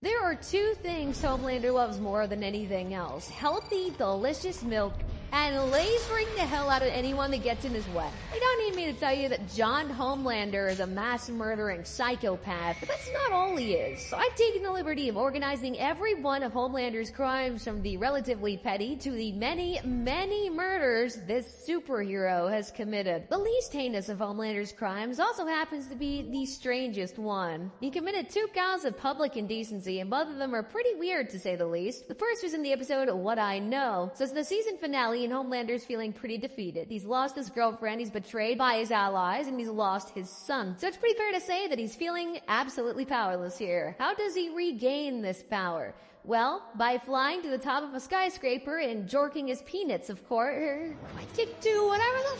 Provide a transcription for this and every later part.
There are two things Homelander loves more than anything else. Healthy, delicious milk, and lasering the hell out of anyone that gets in his way. You don't need me to tell you that John Homelander is a mass-murdering psychopath, but that's not all he is. So I've taken the liberty of organizing every one of Homelander's crimes, from the relatively petty to the many, many murders this superhero has committed. The least heinous of Homelander's crimes also happens to be the strangest one. He committed 2 counts of public indecency, and both of them are pretty weird to say the least. The first was in the episode What I Know. So it's the season finale, and Homelander's feeling pretty defeated. He's lost his girlfriend, he's betrayed by his allies, and he's lost his son. So it's pretty fair to say that he's feeling absolutely powerless here. How does he regain this power? Well, by flying to the top of a skyscraper and jorking his peanuts, of course. I can do whatever the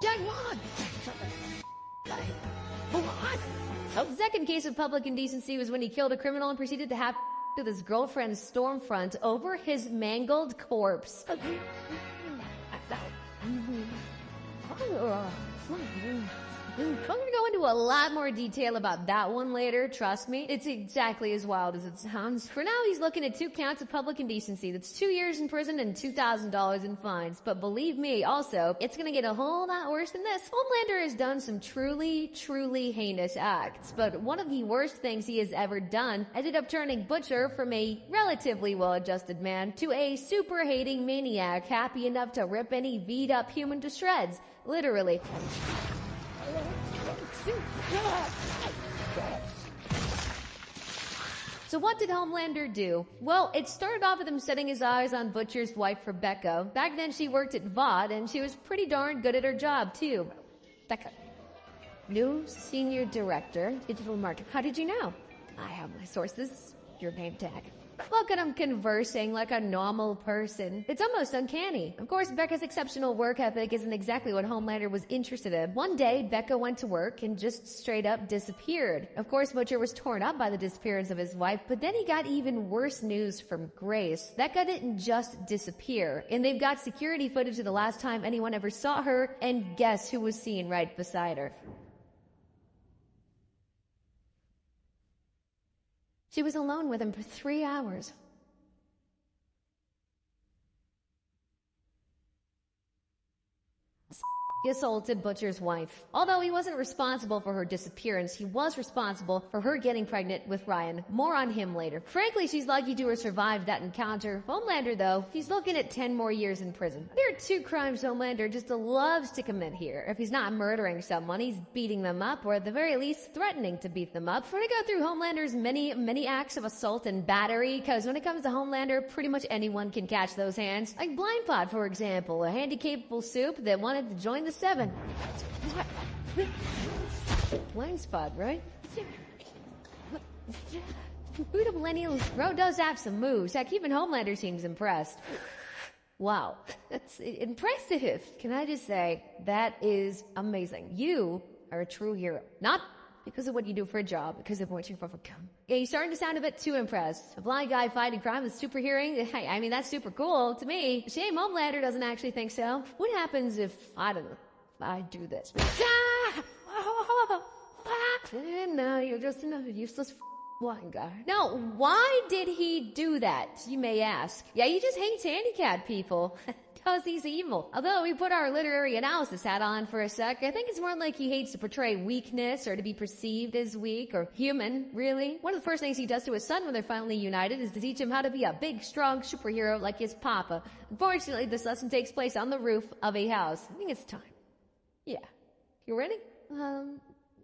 I want. The second case of public indecency was when he killed a criminal and proceeded to have with his girlfriend's Stormfront over his mangled corpse. I'm gonna go into a lot more detail about that one later, trust me. It's exactly as wild as it sounds. For now, he's looking at 2 counts of public indecency. That's 2 years in prison and $2,000 in fines. But believe me, also, it's gonna get a whole lot worse than this. Homelander has done some truly, truly heinous acts. But one of the worst things he has ever done ended up turning Butcher from a relatively well-adjusted man to a super-hating maniac, happy enough to rip any beat-up human to shreds. Literally. So what did Homelander do? Well, it started off with him setting his eyes on Butcher's wife, Rebecca. Back then she worked at VOD, and she was pretty darn good at her job, too. Becca. New Senior Director, Digital Marketing. How did you know? I have my sources. Your name tag. Look at him conversing like a normal person. It's almost uncanny. Of course, Becca's exceptional work ethic isn't exactly what Homelander was interested in. One day, Becca went to work and just straight up disappeared. Of course, Butcher was torn up by the disappearance of his wife, but then he got even worse news from Grace. Becca didn't just disappear, and they've got security footage of the last time anyone ever saw her, and guess who was seen right beside her? She was alone with him for 3 hours. He assaulted Butcher's wife. Although he wasn't responsible for her disappearance, he was responsible for her getting pregnant with Ryan. More on him later. Frankly, she's lucky to have survived that encounter. Homelander, though, he's looking at 10 more years in prison. There are 2 crimes Homelander just loves to commit here. If he's not murdering someone, he's beating them up, or at the very least, threatening to beat them up. We're gonna go through Homelander's many acts of assault and battery, because when it comes to Homelander, pretty much anyone can catch those hands. Like Blindpot, for example, a handy-capable soup that wanted to join the 7. Blind spot, right? Who the millennials? Bro does have some moves. Heck, even Homelander seems impressed. Wow, that's impressive. Can I just say, that is amazing. You are a true hero. Not because of what you do for a job, because of what you've overcome. Yeah, you're starting to sound a bit too impressed. A blind guy fighting crime with super hearing? Hey, I mean, that's super cool to me. Shame Homelander doesn't actually think so. What happens if, I don't know, I do this? And now you're just another useless blind guy. Now, why did he do that, you may ask? Yeah, he just hates handicapped people. Because he's evil. Although we put our literary analysis hat on for a sec, I think it's more like he hates to portray weakness or to be perceived as weak or human, really. One of the first things he does to his son when they're finally united is to teach him how to be a big, strong superhero like his papa. Unfortunately, this lesson takes place on the roof of a house. I think it's time. Yeah. You ready?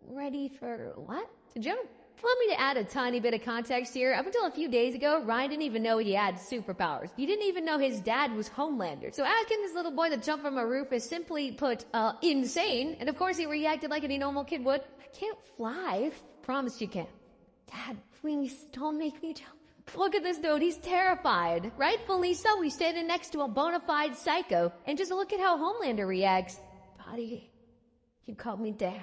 Ready for what? To jump? Want me to add a tiny bit of context here? Up until a few days ago, Ryan didn't even know he had superpowers. He didn't even know his dad was Homelander. So asking this little boy to jump from a roof is simply put, insane. And of course he reacted like any normal kid would. I can't fly. Promise you can. Dad, please don't make me jump. Look at this dude, he's terrified. Rightfully so, he's standing next to a bona fide psycho. And just look at how Homelander reacts. Buddy, you called me dad.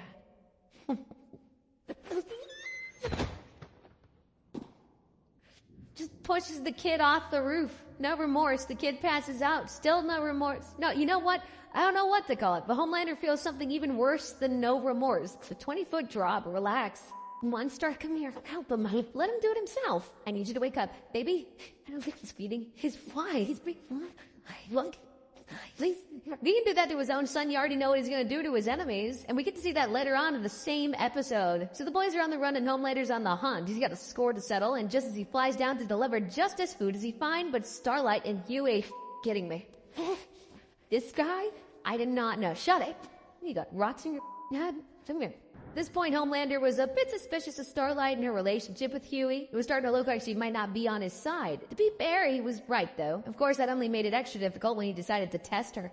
Just pushes the kid off the roof. No remorse. The kid passes out. Still no remorse. No, you know what? I don't know what to call it, but Homelander feels something even worse than no remorse. It's a 20-foot drop. Relax. Monster, come here. Help him. Let him do it himself. I need you to wake up. Baby, I don't think he's feeding. Why? He's big. Look. Please. He can do that to his own son. You already know what he's going to do to his enemies. And we get to see that later on in the same episode. So the boys are on the run and Homelander's on the hunt. He's got a score to settle. And just as he flies down to deliver just who does he find but Starlight and Huey. Kidding me. This guy? I did not know. Shut it. You got rocks in your head. Come here. At this point, Homelander was a bit suspicious of Starlight and her relationship with Huey. It was starting to look like she might not be on his side. To be fair, he was right, though. Of course, that only made it extra difficult when he decided to test her.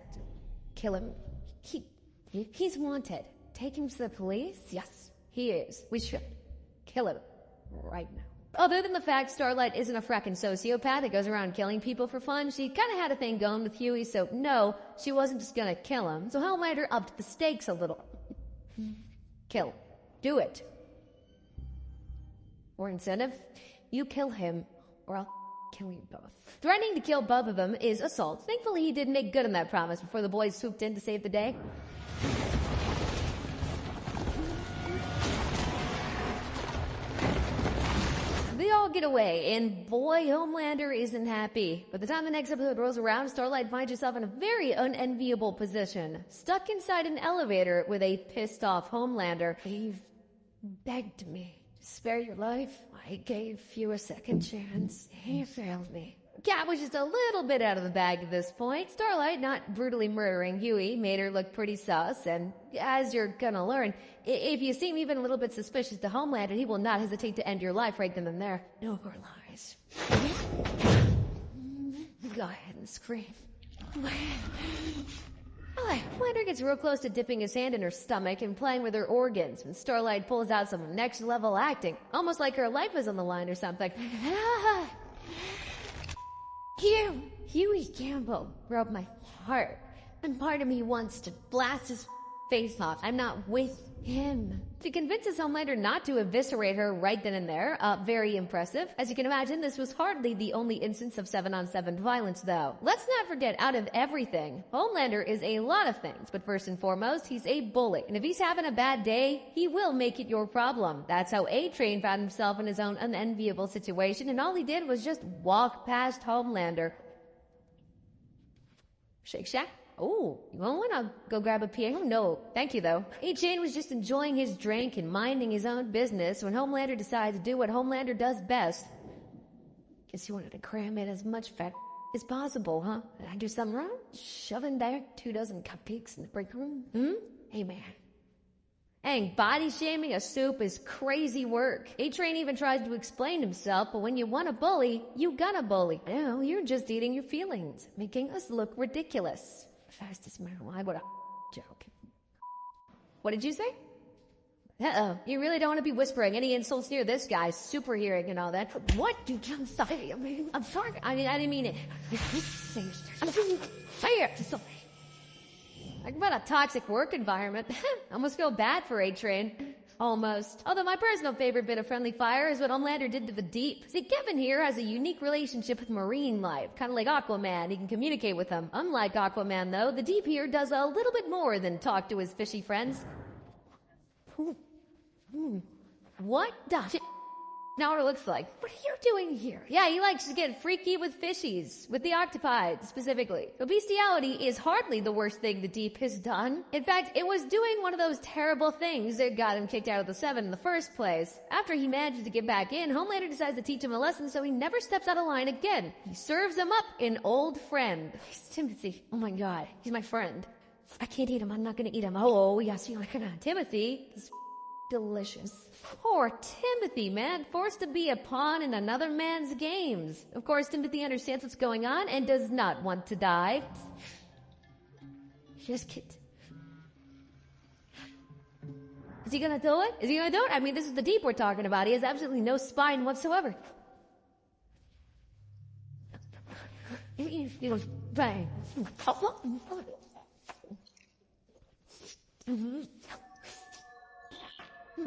Kill him. He's wanted. Take him to the police? Yes, he is. We should kill him right now. Other than the fact Starlight isn't a frackin' sociopath that goes around killing people for fun, she kinda had a thing going with Huey, so no, she wasn't just gonna kill him. So Homelander upped the stakes a little. Kill. Do it. Or incentive, you kill him, or I'll kill you both. Threatening to kill both of them is assault. Thankfully, he did make good on that promise before the boys swooped in to save the day. They all get away, and boy, Homelander isn't happy. By the time the next episode rolls around, Starlight finds herself in a very unenviable position. Stuck inside an elevator with a pissed-off Homelander. You've begged me to spare your life. I gave you a second chance. You failed me. Cat was just a little bit out of the bag at this point. Starlight, not brutally murdering Huey, made her look pretty sus, and as you're gonna learn, if you seem even a little bit suspicious to Homelander, he will not hesitate to end your life right then and there. No more lies. Go ahead and scream. Homelander gets real close to dipping his hand in her stomach and playing with her organs when Starlight pulls out some next-level acting, almost like her life is on the line or something. Huey Campbell broke my heart, and part of me wants to blast his face off. I'm not with him. She convinces Homelander not to eviscerate her right then and there. Very impressive. As you can imagine, this was hardly the only instance of 7-on-7 violence, though. Let's not forget, out of everything, Homelander is a lot of things, but first and foremost, he's a bully. And if he's having a bad day, he will make it your problem. That's how A-Train found himself in his own unenviable situation, and all he did was just walk past Homelander. Shake Shack? Oh, you want to go grab a pee? Oh, no, thank you, though. A-Chain was just enjoying his drink and minding his own business when Homelander decided to do what Homelander does best. Guess you wanted to cram in as much fat as possible, huh? Did I do something wrong? Shoving back 24 cupcakes in the break room? Hey, man. Dang, body shaming a soup is crazy work. A-Train even tries to explain himself, but when you want to bully, you gonna bully. No, you're just eating your feelings, making us look ridiculous. Fastest marijuana, what a joke. What did you say? Uh-oh, you really don't want to be whispering any insults near this guy, super hearing and all that. What? I'm sorry. I'm sorry. I didn't mean it. I'm just sorry. Talk about a toxic work environment. I almost feel bad for A-Train. Almost. Although my personal favorite bit of friendly fire is what Homelander did to the Deep. See, Kevin here has a unique relationship with marine life, kind of like Aquaman. He can communicate with them. Unlike Aquaman, though, the Deep here does a little bit more than talk to his fishy friends. What the shit? Now what it looks like. What are you doing here? Yeah, he likes to get freaky with fishies, with the octopi specifically. But bestiality is hardly the worst thing the Deep has done. In fact, it was doing one of those terrible things that got him kicked out of the 7 in the first place. After he manages to get back in, Homelander decides to teach him a lesson so he never steps out of line again. He serves him up an old friend. He's Timothy. Oh my god, he's my friend. I can't eat him, I'm not gonna eat him. Oh, yes, you're gonna. Timothy is delicious. Poor Timothy, man. Forced to be a pawn in another man's games. Of course, Timothy understands what's going on and does not want to die. Just kid. Is he gonna do it? Is he gonna do it? I mean, this is the Deep we're talking about. He has absolutely no spine whatsoever. He goes, bang.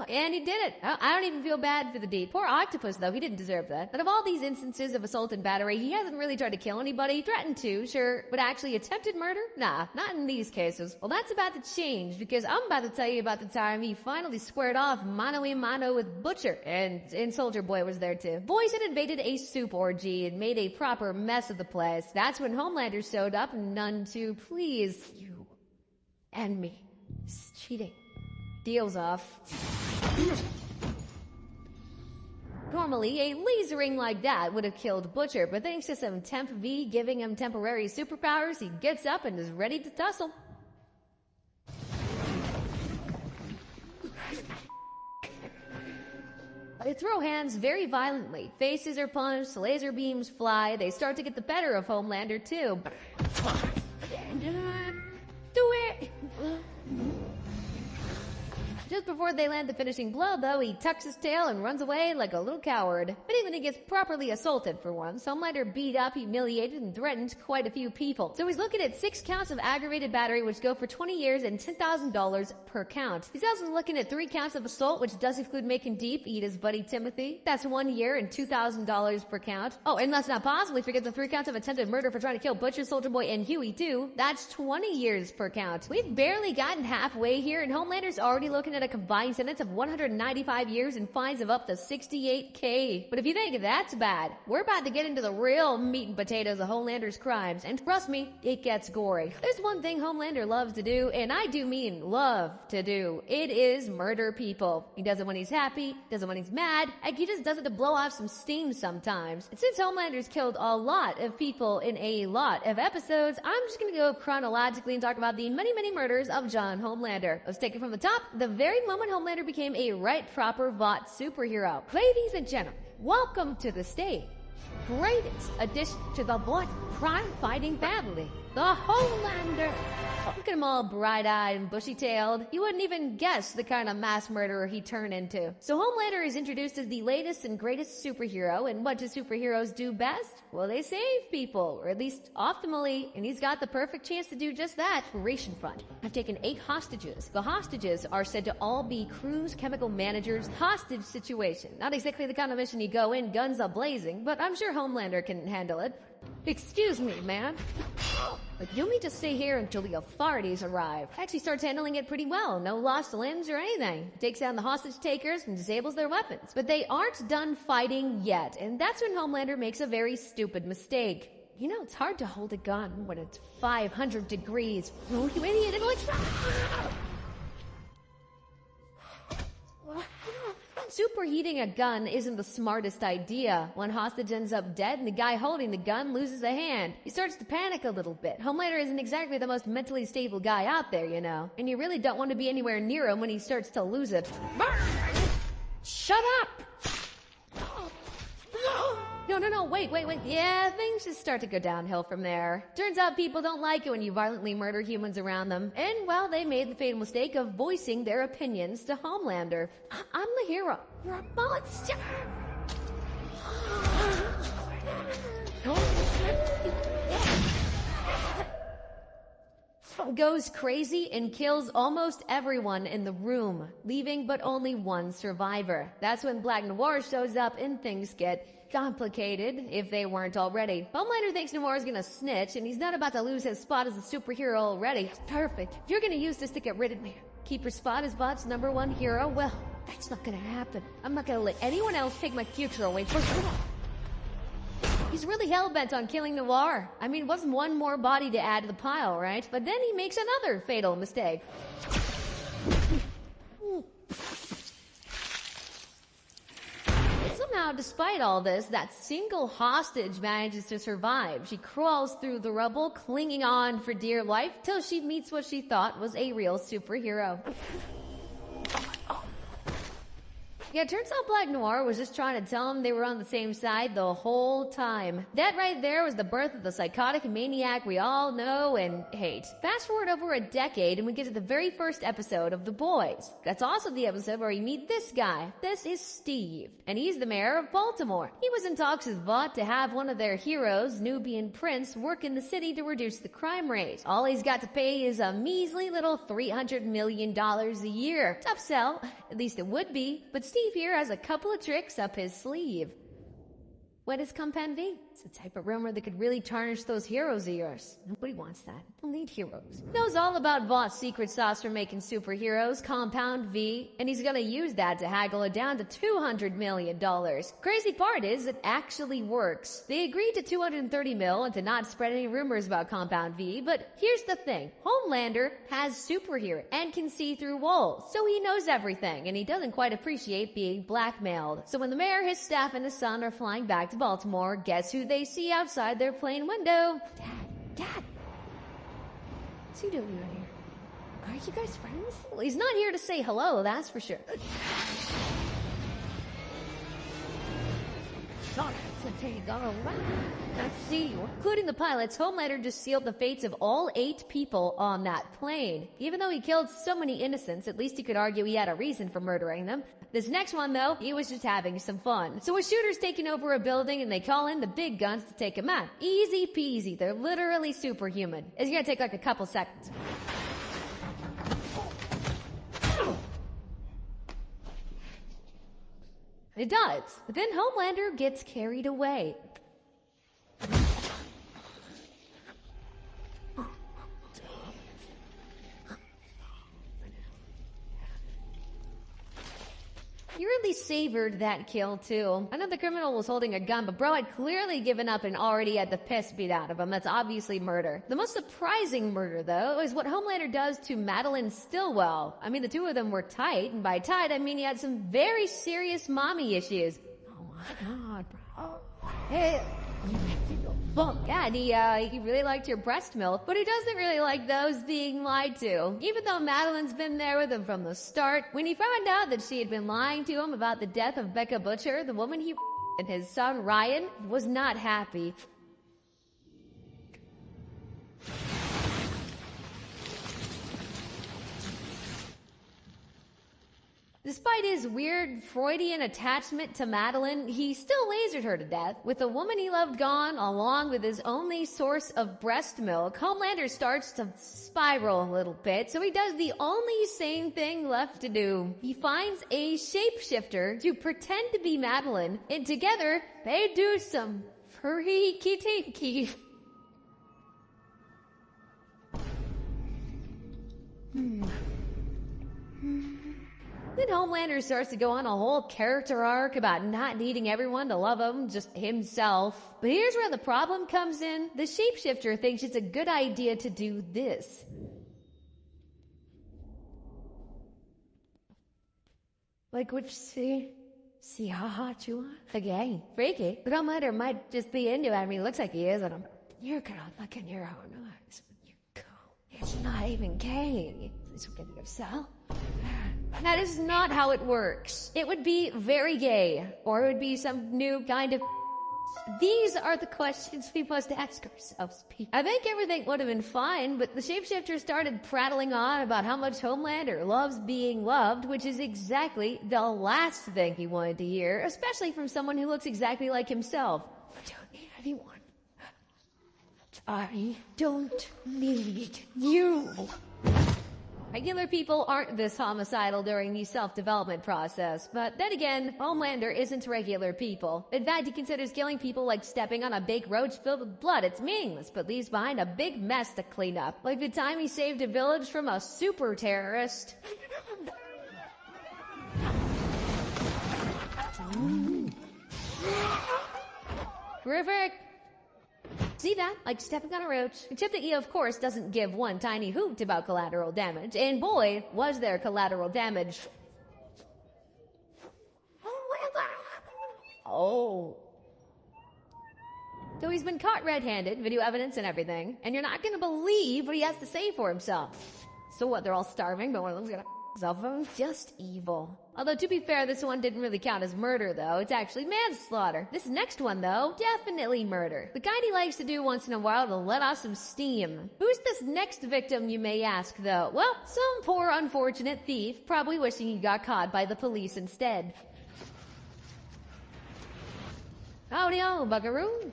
And he did it. I don't even feel bad for the deed. Poor octopus, though. He didn't deserve that. But of all these instances of assault and battery, he hasn't really tried to kill anybody. Threatened to, sure. But actually attempted murder? Nah, not in these cases. Well, that's about to change, because I'm about to tell you about the time he finally squared off mano-a-mano with Butcher. And Soldier Boy was there, too. Boys had invaded a soup orgy and made a proper mess of the place. That's when Homelander showed up, and none to please you and me. It's cheating. Deals off. Normally, a lasering like that would have killed Butcher, but thanks to some Temp V giving him temporary superpowers, he gets up and is ready to tussle. They throw hands very violently. Faces are punched, laser beams fly. They start to get the better of Homelander, too. Do it! Just before they land the finishing blow, though, he tucks his tail and runs away like a little coward. But even he gets properly assaulted for once. Homelander beat up, humiliated, and threatened quite a few people. So he's looking at 6 counts of aggravated battery, which go for 20 years and $10,000 per count. He's also looking at 3 counts of assault, which does include making Deep eat his buddy Timothy. That's 1 year and $2,000 per count. Oh, and let's not possibly forget the 3 counts of attempted murder for trying to kill Butcher, Soldier Boy, and Huey, too. That's 20 years per count. We've barely gotten halfway here, and Homelander's already looking at a combined sentence of 195 years and fines of up to $68,000. But if you think that's bad, we're about to get into the real meat and potatoes of Homelander's crimes, and trust me, it gets gory. There's one thing Homelander loves to do, and I do mean love to do. It is murder people. He does it when he's happy, does it when he's mad, and he just does it to blow off some steam sometimes. And since Homelander's killed a lot of people in a lot of episodes, I'm just gonna go chronologically and talk about the many, many murders of John Homelander. Let's take it from the top. The very moment Homelander became a right proper Vought superhero. Ladies and gentlemen, welcome to the stage. Greatest addition to the Vought crime-fighting family, the Homelander. Look at him all bright-eyed and bushy-tailed. You wouldn't even guess the kind of mass murderer he turned into. So Homelander is introduced as the latest and greatest superhero, and what do superheroes do best? Well, they save people, or at least optimally, and he's got the perfect chance to do just that. Operation Front. I've taken 8 hostages. The hostages are said to all be Crew's chemical managers' hostage situation. Not exactly the kind of mission you go in guns a-blazing, but I'm sure Homelander can handle it. Excuse me, ma'am. But you'll need to stay here until the authorities arrive. Actually starts handling it pretty well. No lost limbs or anything. Takes down the hostage takers and disables their weapons. But they aren't done fighting yet, and that's when Homelander makes a very stupid mistake. You know, it's hard to hold a gun when it's 500 degrees. Oh, you idiot. It looks... Superheating a gun isn't the smartest idea. One hostage ends up dead and the guy holding the gun loses a hand. He starts to panic a little bit. Homelander isn't exactly the most mentally stable guy out there, you know. And you really don't want to be anywhere near him when he starts to lose it. Shut up! No, wait. Yeah, things just start to go downhill from there. Turns out people don't like it when you violently murder humans around them. And, well, they made the fatal mistake of voicing their opinions to Homelander. I'm the hero. You're a monster! Goes crazy and kills almost everyone in the room, leaving but only one survivor. That's when Black Noir shows up and things get complicated, if they weren't already. Homelander thinks Noir is gonna snitch, and he's not about to lose his spot as a superhero already. Perfect. If you're gonna use this to get rid of me, keep your spot as Vought's #1 hero, well, that's not gonna happen. I'm not gonna let anyone else take my future away for sure. He's really hell-bent on killing Noir. I mean, what's one more body to add to the pile, right? But then he makes another fatal mistake. Somehow, despite all this, that single hostage manages to survive. She crawls through the rubble, clinging on for dear life, till she meets what she thought was a real superhero. Yeah, it turns out Black Noir was just trying to tell him they were on the same side the whole time. That right there was the birth of the psychotic maniac we all know and hate. Fast forward over a decade and we get to the very first episode of The Boys. That's also the episode where we meet this guy. This is Steve, and he's the mayor of Baltimore. He was in talks with Vought to have one of their heroes, Nubian Prince, work in the city to reduce the crime rate. All he's got to pay is a measly little $300 million a year. Tough sell, at least it would be, but Steve here has a couple of tricks up his sleeve. What is Compound V? It's the type of rumor that could really tarnish those heroes of yours. Nobody wants that. We'll need heroes. Knows all about Vought's secret sauce for making superheroes, Compound V, and he's gonna use that to haggle it down to $200 million. Crazy part is, it actually works. They agreed to $230 million and to not spread any rumors about Compound V, but here's the thing. Homelander has superhearing and can see through walls, so he knows everything, and he doesn't quite appreciate being blackmailed. So when the mayor, his staff, and his son are flying back to Baltimore, guess who they see outside their plane window? Dad! What's he doing right here? Are you guys friends? Well, he's not here to say hello, that's for sure. Sorry, I see you. Including the pilots, Homelander just sealed the fates of all 8 people on that plane. Even though he killed so many innocents, at least you could argue he had a reason for murdering them. This next one, though, he was just having some fun. So a shooter's taking over a building and they call in the big guns to take him out. Easy peasy. They're literally superhuman. It's gonna take like a couple seconds. It does. But then Homelander gets carried away. He really savored that kill, too. I know the criminal was holding a gun, but bro had clearly given up and already had the piss beat out of him. That's obviously murder. The most surprising murder, though, is what Homelander does to Madeline Stillwell. I mean, the two of them were tight, and by tight, I mean he had some very serious mommy issues. Oh my god, bro. Hey. Yeah, and he really liked your breast milk, but he doesn't really like those being lied to. Even though Madeline's been there with him from the start, when he found out that she had been lying to him about the death of Becca Butcher, the woman he and his son Ryan, was not happy. Despite his weird Freudian attachment to Madeline, he still lasered her to death. With the woman he loved gone, along with his only source of breast milk, Homelander starts to spiral a little bit, so he does the only sane thing left to do. He finds a shapeshifter to pretend to be Madeline, and together, they do some freaky-tinky. Then Homelander starts to go on a whole character arc about not needing everyone to love him, just himself. But here's where the problem comes in. The shapeshifter thinks it's a good idea to do this. Like, would you see how hot you are? Okay, freaky. But Homelander might just be into it. I mean, it looks like he is, and you're gonna look in your own eyes when you go. It's not even gay. It's getting yourself. That is not how it works. It would be very gay, or it would be some new kind of... These are the questions we must ask ourselves, people. I think everything would have been fine, but the shapeshifter started prattling on about how much Homelander loves being loved, which is exactly the last thing he wanted to hear, especially from someone who looks exactly like himself. I don't need anyone. I don't need you. Regular people aren't this homicidal during the self-development process, but then again, Homelander isn't regular people. In fact, he considers killing people like stepping on a big roach filled with blood. It's meaningless, but leaves behind a big mess to clean up. Like the time he saved a village from a super terrorist. Terrific! See that? Like stepping on a roach. Except that he, of course, doesn't give one tiny hoot about collateral damage. And boy, was there collateral damage. Oh. So he's been caught red-handed, video evidence and everything, and you're not gonna believe what he has to say for himself. So what, they're all starving, but one of them's gonna of them just evil. Although, to be fair, this one didn't really count as murder, though. It's actually manslaughter. This next one, though, definitely murder. The kind he likes to do once in a while to let off some steam. Who's this next victim, you may ask, though? Well, some poor unfortunate thief, probably wishing he got caught by the police instead. Howdy-o, buckaroo.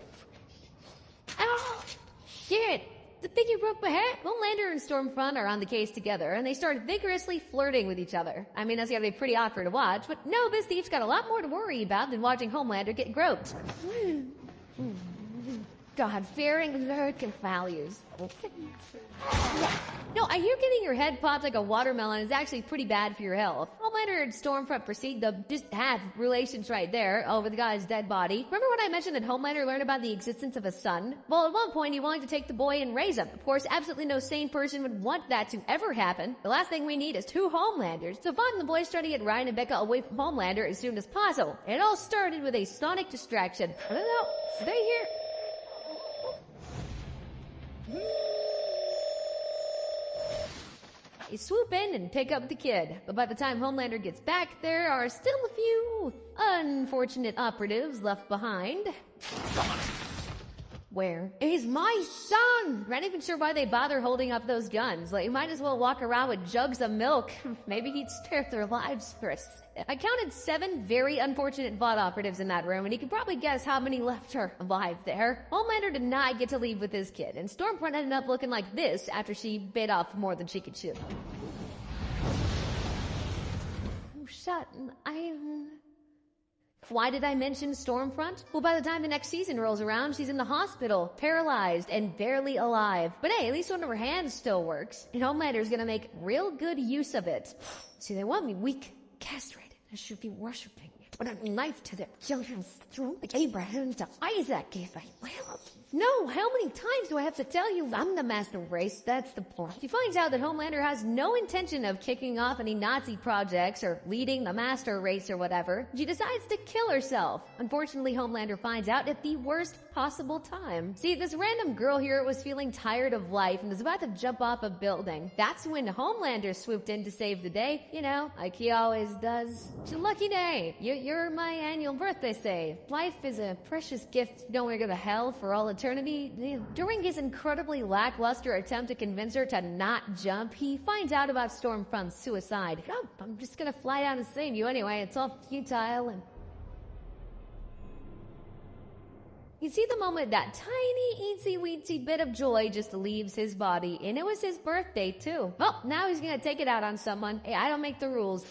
Oh, shit. The figure broke my head. Homelander and Stormfront are on the case together, and they start vigorously flirting with each other. I mean, that's gotta be pretty awkward to watch, but no, this thief's got a lot more to worry about than watching Homelander get groped. God-fearing American values. No, I hear getting your head popped like a watermelon is actually pretty bad for your health. Homelander and Stormfront proceed to just have relations right there over the guy's dead body. Remember when I mentioned that Homelander learned about the existence of a son? Well, at one point he wanted to take the boy and raise him. Of course, absolutely no sane person would want that to ever happen. The last thing we need is 2 Homelanders. So Vaughn and the boys try to get Ryan and Becca away from Homelander as soon as possible. It all started with a sonic distraction. I don't know. Are they here? They swoop in and pick up the kid, but by the time Homelander gets back, there are still a few unfortunate operatives left behind. Where is my son? I'm not even sure why they bother holding up those guns. Like, you might as well walk around with jugs of milk. Maybe he'd spare their lives first. I counted 7 very unfortunate Vought operatives in that room, and you can probably guess how many left are alive there. Homelander did not get to leave with his kid, and Stormfront ended up looking like this after she bit off more than she could chew. Oh, shut. Why did I mention Stormfront? Well, by the time the next season rolls around, she's in the hospital, paralyzed and barely alive. But hey, at least one of her hands still works, and Homelander's gonna make real good use of it. See, they want me weak, castrated. I should be worshipping. Put a knife to their children's throat like Abraham to Isaac gave a well. No, how many times do I have to tell you I'm the master race? That's the point. She finds out that Homelander has no intention of kicking off any Nazi projects or leading the master race or whatever. She decides to kill herself. Unfortunately, Homelander finds out at the worst possible time. See, this random girl here was feeling tired of life and was about to jump off a building. That's when Homelander swooped in to save the day, you know, like he always does. It's a lucky day. You're my annual birthday save. Life is a precious gift. You don't want to go to hell for all eternity. During his incredibly lackluster attempt to convince her to not jump, he finds out about Stormfront's suicide. No, I'm just gonna fly down and save you anyway. It's all futile and... You see the moment that tiny, eensy-weensy bit of joy just leaves his body, and it was his birthday too. Well, now he's gonna take it out on someone. Hey, I don't make the rules.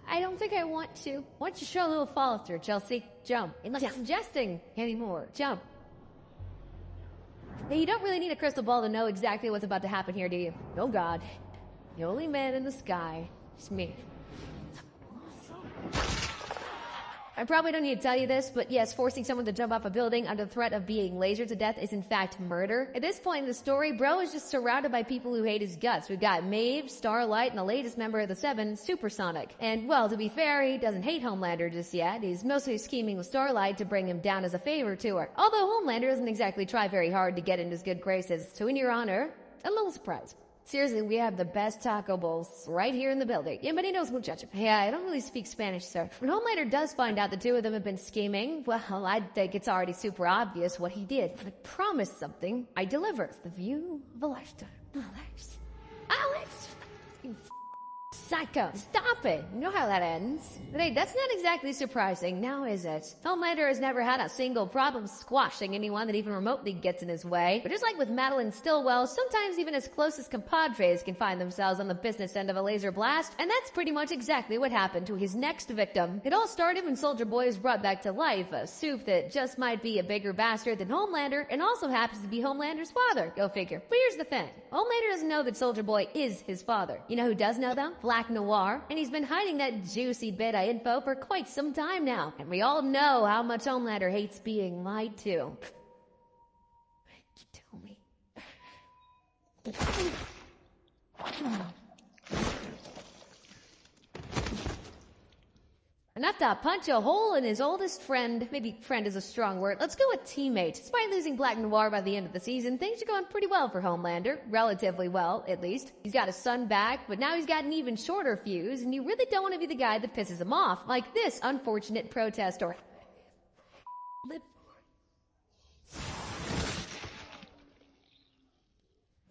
I don't think I want to. Why don't you show a little follow through, Chelsea? Jump. And not suggesting anymore. Jump. Hey, you don't really need a crystal ball to know exactly what's about to happen here, do you? Oh God. The only man in the sky is me. I probably don't need to tell you this, but yes, forcing someone to jump off a building under the threat of being lasered to death is in fact murder. At this point in the story, Bro is just surrounded by people who hate his guts. We've got Maeve, Starlight, and the latest member of the Seven, Supersonic. And well, to be fair, he doesn't hate Homelander just yet. He's mostly scheming with Starlight to bring him down as a favor to her. Although Homelander doesn't exactly try very hard to get in his good graces. So in your honor, a little surprise. Seriously, we have the best taco bowls right here in the building. Anybody knows muchacho? Yeah, I don't really speak Spanish, sir. When Homelander does find out the two of them have been scheming, well, I think it's already super obvious what he did. I promise something. I deliver. It's the view of a lifetime. Alex. Alex! You psycho. Stop it. You know how that ends. But hey, that's not exactly surprising, now is it? Homelander has never had a single problem squashing anyone that even remotely gets in his way. But just like with Madeline Stillwell, sometimes even his closest compadres can find themselves on the business end of a laser blast, and that's pretty much exactly what happened to his next victim. It all started when Soldier Boy was brought back to life, a soup that just might be a bigger bastard than Homelander, and also happens to be Homelander's father. Go figure. But here's the thing. Homelander doesn't know that Soldier Boy is his father. You know who does know though? Black Noir, and he's been hiding that juicy bit of info for quite some time now. And we all know how much Homelander hates being lied to. You tell me. Enough to punch a hole in his oldest friend. Maybe friend is a strong word. Let's go with teammate. Despite losing Black Noir by the end of the season, things are going pretty well for Homelander. Relatively well, at least. He's got his son back, but now he's got an even shorter fuse, and you really don't want to be the guy that pisses him off, like this unfortunate protester.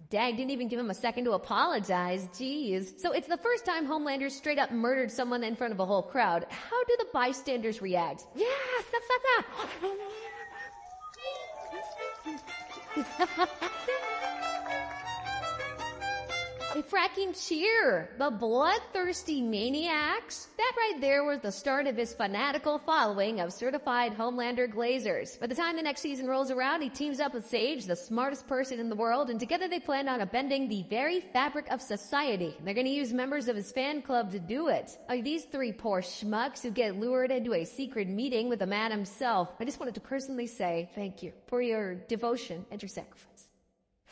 Dag didn't even give him a second to apologize. Jeez. So it's the first time Homelander straight up murdered someone in front of a whole crowd. How do the bystanders react? Yeah, stop. They fracking cheer. The bloodthirsty maniacs. That right there was the start of his fanatical following of certified Homelander glazers. By the time the next season rolls around, he teams up with Sage, the smartest person in the world, and together they plan on upending the very fabric of society. They're gonna use members of his fan club to do it. Like these three poor schmucks who get lured into a secret meeting with the man himself. I just wanted to personally say thank you for your devotion and your sacrifice.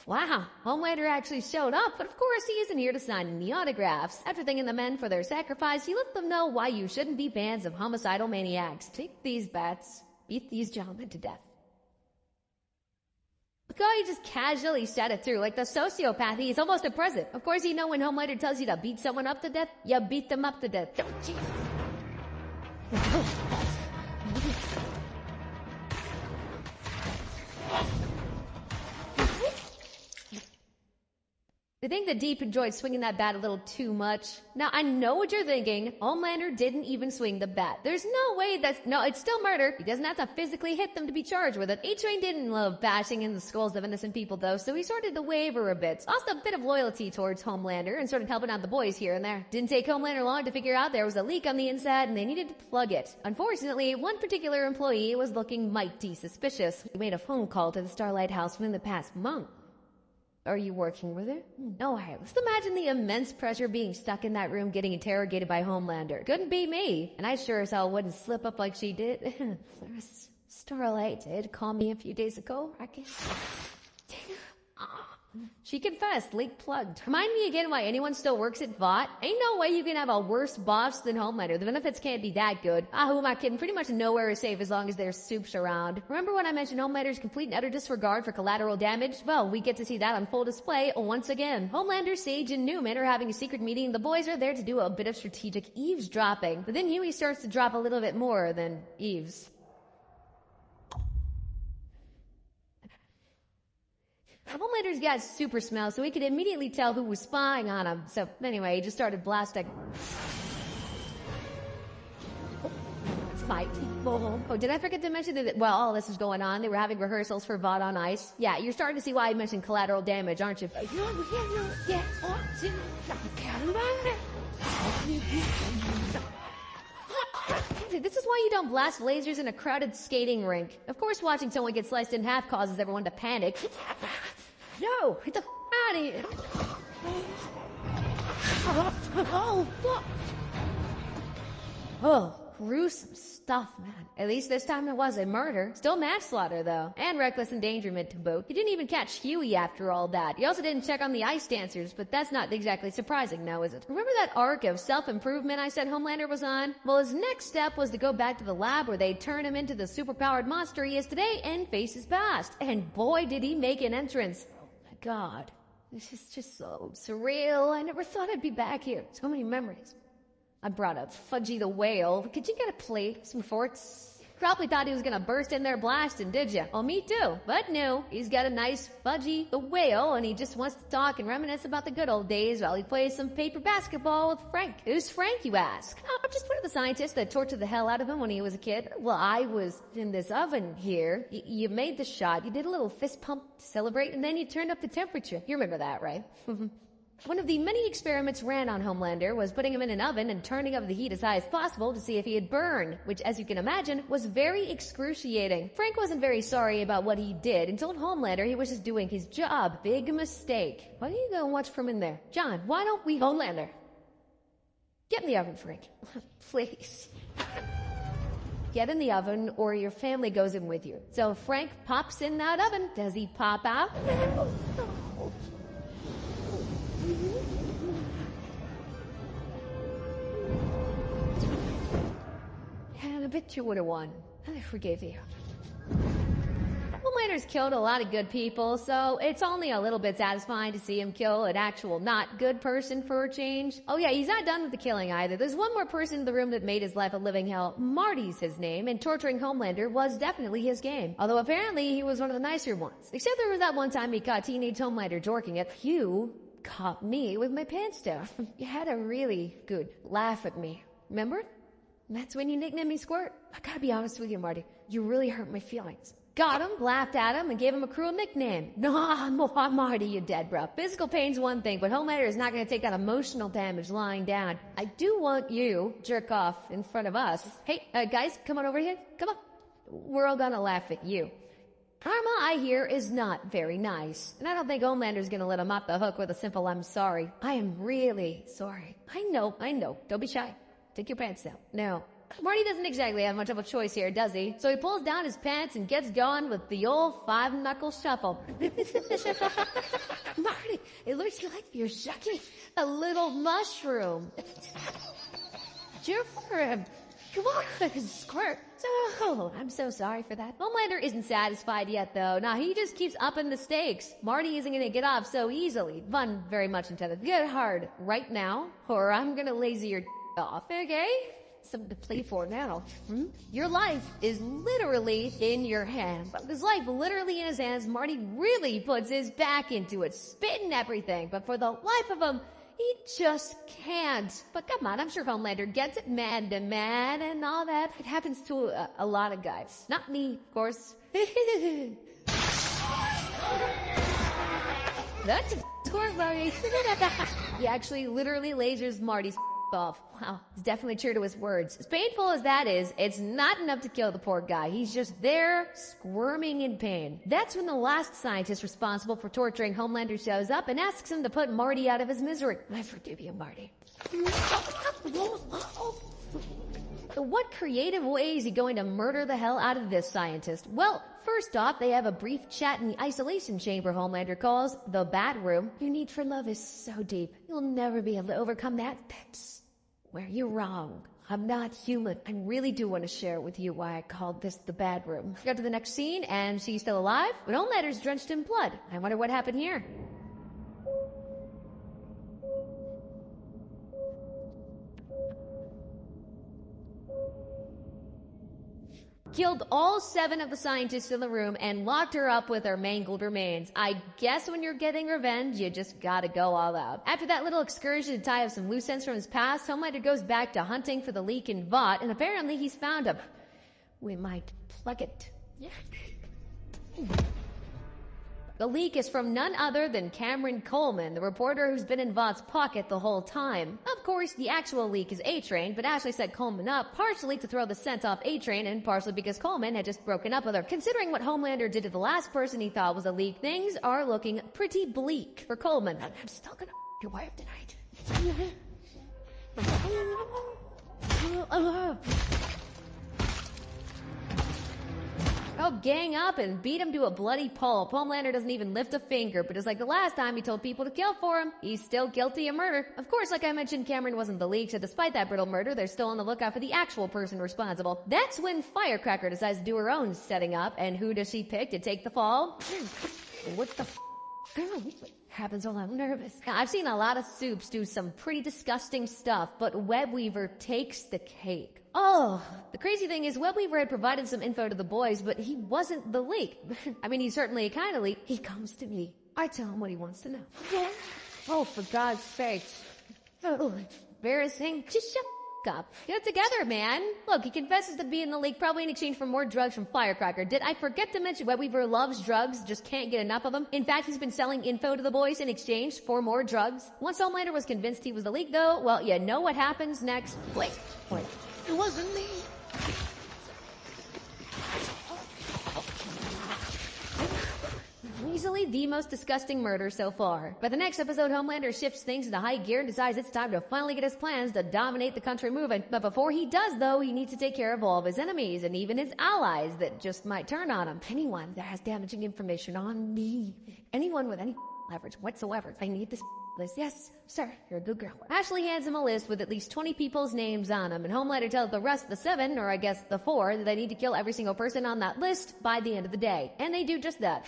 Wow, Homelander actually showed up, but of course he isn't here to sign any autographs. After thanking the men for their sacrifice, you let them know why you shouldn't be fans of homicidal maniacs. Take these bats, beat these gentlemen to death. Look how he just casually said it through, like the sociopath he is almost a present. Of course you know when Homelander tells you to beat someone up to death, you beat them up to death. Oh, Jesus. I think the Deep enjoyed swinging that bat a little too much. Now, I know what you're thinking. Homelander didn't even swing the bat. There's no way no, it's still murder. He doesn't have to physically hit them to be charged with it. A-Train didn't love bashing in the skulls of innocent people, though, so he started to waver a bit. Lost a bit of loyalty towards Homelander and started helping out the boys here and there. Didn't take Homelander long to figure out there was a leak on the inside and they needed to plug it. Unfortunately, one particular employee was looking mighty suspicious. He made a phone call to the Starlight House within the past month. Are you working with her? No, let's imagine the immense pressure being stuck in that room getting interrogated by Homelander. Couldn't be me. And I sure as hell wouldn't slip up like she did. Starlight did call me a few days ago. I guess. She confessed, leak plugged. Remind me again why anyone still works at Vought? Ain't no way you can have a worse boss than Homelander. The benefits can't be that good. Who am I kidding? Pretty much nowhere is safe as long as there's soups around. Remember when I mentioned Homelander's complete and utter disregard for collateral damage? Well, we get to see that on full display once again. Homelander, Sage, and Newman are having a secret meeting. The boys are there to do a bit of strategic eavesdropping. But then Huey starts to drop a little bit more than eaves. Homelander's got super smell, so he could immediately tell who was spying on him. So anyway, he just started blasting. Oh, did I forget to mention that while all this was going on, they were having rehearsals for Vought on Ice? Yeah, you're starting to see why I mentioned collateral damage, aren't you? This is why you don't blast lasers in a crowded skating rink. Of course, watching someone get sliced in half causes everyone to panic. No, get the out of here. Oh, gruesome stuff, man. At least this time it was a murder. Still manslaughter, though. And reckless endangerment to boot. He didn't even catch Huey after all that. He also didn't check on the ice dancers, but that's not exactly surprising now, is it? Remember that arc of self-improvement I said Homelander was on? Well, his next step was to go back to the lab where they'd turn him into the superpowered monster he is today and face his past. And boy, did he make an entrance. Oh my God. This is just so surreal. I never thought I'd be back here. So many memories. I brought up Fudgy the Whale. Could you get a plate? Some forks? Probably thought he was gonna burst in there blasting, did ya? Well, me too. But no, he's got a nice Fudgy the Whale, and he just wants to talk and reminisce about the good old days while he plays some paper basketball with Frank. Who's Frank, you ask? Oh, I'm just one of the scientists that tortured the hell out of him when he was a kid. Well, I was in this oven here. You made the shot, you did a little fist pump to celebrate, and then you turned up the temperature. You remember that, right? One of the many experiments ran on Homelander was putting him in an oven and turning up the heat as high as possible to see if he had burned, which, as you can imagine, was very excruciating. Frank wasn't very sorry about what he did and told Homelander he was just doing his job. Big mistake. Why don't you go and watch from in there? John, why don't we... Homelander. Get in the oven, Frank. Please. Get in the oven or your family goes in with you. So Frank pops in that oven. Does he pop out? bet you would have won. I forgave you. Homelander's killed a lot of good people, so it's only a little bit satisfying to see him kill an actual not good person for a change. Oh yeah, he's not done with the killing either. There's one more person in the room that made his life a living hell. Marty's his name, and torturing Homelander was definitely his game. Although apparently he was one of the nicer ones. Except there was that one time he caught teenage Homelander jorking it. You caught me with my pants down. You had a really good laugh at me. Remember? That's when you nicknamed me Squirt. I gotta be honest with you, Marty. You really hurt my feelings. Got him, laughed at him, and gave him a cruel nickname. No, Marty, you're dead, bro. Physical pain's one thing, but Homelander is not going to take that emotional damage lying down. I do want you jerk off in front of us. Hey, guys, come on over here. Come on. We're all gonna laugh at you. Karma, I hear, is not very nice. And I don't think Homelander's gonna let him off the hook with a simple I'm sorry. I am really sorry. I know. Don't be shy. Take your pants down. No. Marty doesn't exactly have much of a choice here, does he? So he pulls down his pants and gets going with the old five-knuckle shuffle. Marty, it looks like you're shucking a little mushroom. Cheer for him. Come on, Squirt. So, I'm so sorry for that. Homelander isn't satisfied yet, though. Nah, he just keeps upping the stakes. Marty isn't gonna get off so easily. Fun very much intended. Get hard right now, or I'm gonna lazy your off, okay? Something to play for now. Your life is literally in your hands. But his life literally in his hands, Marty really puts his back into it, spitting everything. But for the life of him, he just can't. But come on, I'm sure Homelander gets it, man to man and all that. It happens to a lot of guys. Not me, of course. That's a score, Marty. He actually literally lasers Marty's off. Wow, he's definitely true to his words. As painful as that is, it's not enough to kill the poor guy. He's just there, squirming in pain. That's when the last scientist responsible for torturing Homelander shows up and asks him to put Marty out of his misery. I forgive you, Marty. What creative way is he going to murder the hell out of this scientist? Well, first off, they have a brief chat in the isolation chamber Homelander calls the Bat Room. Your need for love is so deep. You'll never be able to overcome that. That's where you're wrong. I'm not human. I really do want to share with you why I called this the Bad Room. Go to the next scene, and she's still alive, but Homelander's drenched in blood. I wonder what happened here. Killed all 7 of the scientists in the room and locked her up with her mangled remains. I guess when you're getting revenge, you just gotta go all out. After that little excursion to tie up some loose ends from his past, Homelander goes back to hunting for the leak in Vought, and apparently he's found him. We might plug it. Yeah. The leak is from none other than Cameron Coleman, the reporter who's been in Vought's pocket the whole time. Of course, the actual leak is A-Train, but Ashley set Coleman up partially to throw the scent off A-Train and partially because Coleman had just broken up with her. Considering what Homelander did to the last person he thought was a leak, things are looking pretty bleak for Coleman. I'm still gonna your wife tonight. I'll gang up and beat him to a bloody pulp. Homelander doesn't even lift a finger, but just like the last time he told people to kill for him, he's still guilty of murder. Of course, like I mentioned, Cameron wasn't the leak, so despite that brutal murder, they're still on the lookout for the actual person responsible. That's when Firecracker decides to do her own setting up, and who does she pick to take the fall? What the happens while I'm nervous? Now, I've seen a lot of soups do some pretty disgusting stuff, but Webweaver takes the cake. Oh, the crazy thing is Webweaver had provided some info to the boys, but he wasn't the leak. I mean, he's certainly a kind of leak. He comes to me. I tell him what he wants to know. Oh, for God's sake. Oh, embarrassing. Just shut up. Get it together, man. Look, he confesses to being the leak probably in exchange for more drugs from Firecracker. Did I forget to mention Webweaver loves drugs, just can't get enough of them? In fact, he's been selling info to the boys in exchange for more drugs. Once Homelander was convinced he was the leak, though, well, you know what happens next. Wait. It wasn't me. Easily the most disgusting murder so far. By the next episode, Homelander shifts things into high gear and decides it's time to finally get his plans to dominate the country moving. But before he does, though, he needs to take care of all of his enemies and even his allies that just might turn on him. Anyone that has damaging information on me. Anyone with any leverage whatsoever. I need this list. Yes, sir, you're a good girl. Ashley hands him a list with at least 20 people's names on them, and Homelander tells the rest of the 7, or I guess the 4, that they need to kill every single person on that list by the end of the day. And they do just that.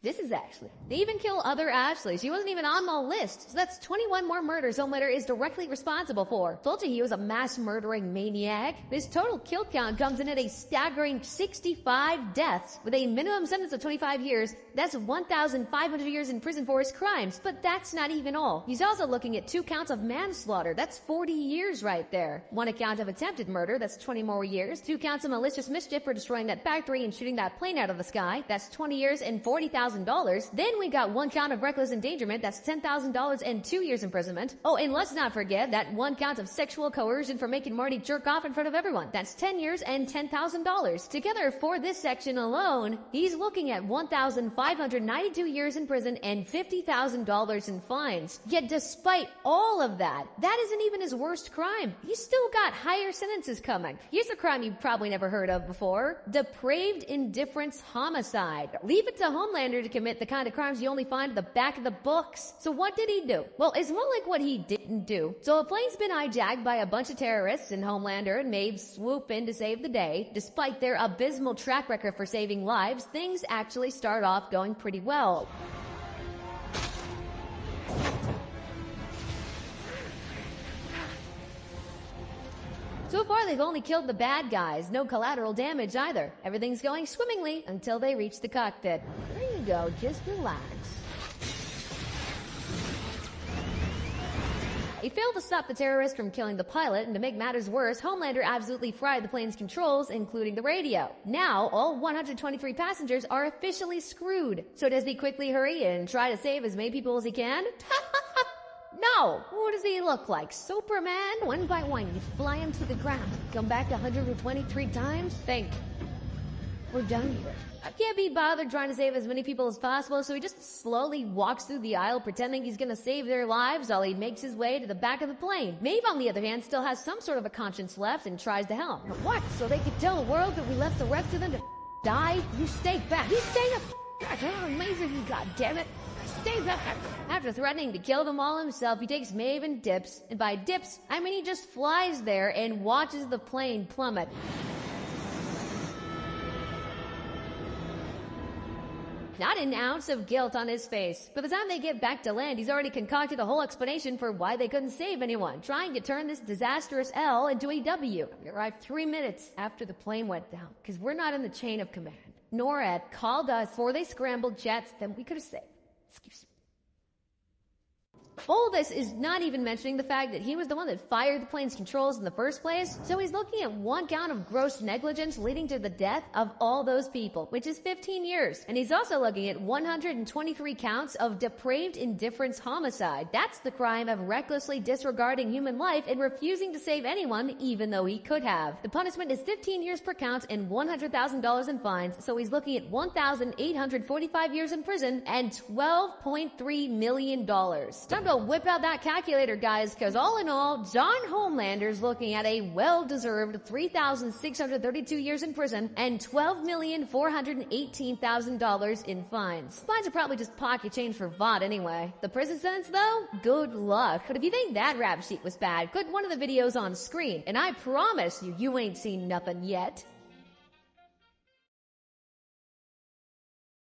This is Ashley. They even kill other Ashley. She wasn't even on the list. So that's 21 more murders Homelander is directly responsible for. Told you he was a mass murdering maniac. This total kill count comes in at a staggering 65 deaths with a minimum sentence of 25 years. That's 1,500 years in prison for his crimes. But that's not even all. He's also looking at 2 counts of manslaughter. That's 40 years right there. 1 account of attempted murder. That's 20 more years. 2 counts of malicious mischief for destroying that factory and shooting that plane out of the sky. That's 20 years and $40,000. Then we got 1 count of reckless endangerment. That's $10,000 and 2 years imprisonment. Oh, and let's not forget that 1 count of sexual coercion for making Marty jerk off in front of everyone. That's 10 years and $10,000. Together for this section alone, he's looking at 1,592 years in prison and $50,000 in fines. Yet despite all of that, that isn't even his worst crime. He's still got higher sentences coming. Here's a crime you've probably never heard of before: depraved indifference homicide. Leave it to Homelander to commit the kind of crimes you only find at the back of the books. So what did he do? Well, it's more like what he didn't do. So a plane's been hijacked by a bunch of terrorists, and Homelander and Maeve swoop in to save the day. Despite their abysmal track record for saving lives, things actually start off going pretty well. So far, they've only killed the bad guys. No collateral damage either. Everything's going swimmingly until they reach the cockpit. There you go, just relax. He failed to stop the terrorist from killing the pilot, and to make matters worse, Homelander absolutely fried the plane's controls, including the radio. Now, all 123 passengers are officially screwed. So does he quickly hurry and try to save as many people as he can? No! What does he look like? Superman? 1 by 1, you fly him to the ground. Come back 123 times? Think. We're done here. I can't be bothered trying to save as many people as possible, so he just slowly walks through the aisle pretending he's gonna save their lives while he makes his way to the back of the plane. Maeve, on the other hand, still has some sort of a conscience left and tries to help. What? So they could tell the world that we left the rest of them to die? You stay back. He's staying up. How amazing you got, damn it. Stay back. After threatening to kill them all himself, he takes Maeve and dips. And by dips, I mean he just flies there and watches the plane plummet. Not an ounce of guilt on his face. By the time they get back to land, he's already concocted a whole explanation for why they couldn't save anyone, trying to turn this disastrous L into a W. We arrived 3 minutes after the plane went down, because we're not in the chain of command. NORAD called us before they scrambled jets that we could have saved. Excuse me. All this is not even mentioning the fact that he was the one that fired the plane's controls in the first place, so he's looking at 1 count of gross negligence leading to the death of all those people, which is 15 years. And he's also looking at 123 counts of depraved indifference homicide. That's the crime of recklessly disregarding human life and refusing to save anyone even though he could have. The punishment is 15 years per count and $100,000 in fines, so he's looking at 1,845 years in prison and $12.3 million. Time to whip out that calculator, guys, because all in all, John Homelander's looking at a well-deserved 3,632 years in prison and $12,418,000 in fines. Fines are probably just pocket change for VOD anyway. The prison sentence, though? Good luck. But if you think that rap sheet was bad, click one of the videos on screen, and I promise you, you ain't seen nothing yet.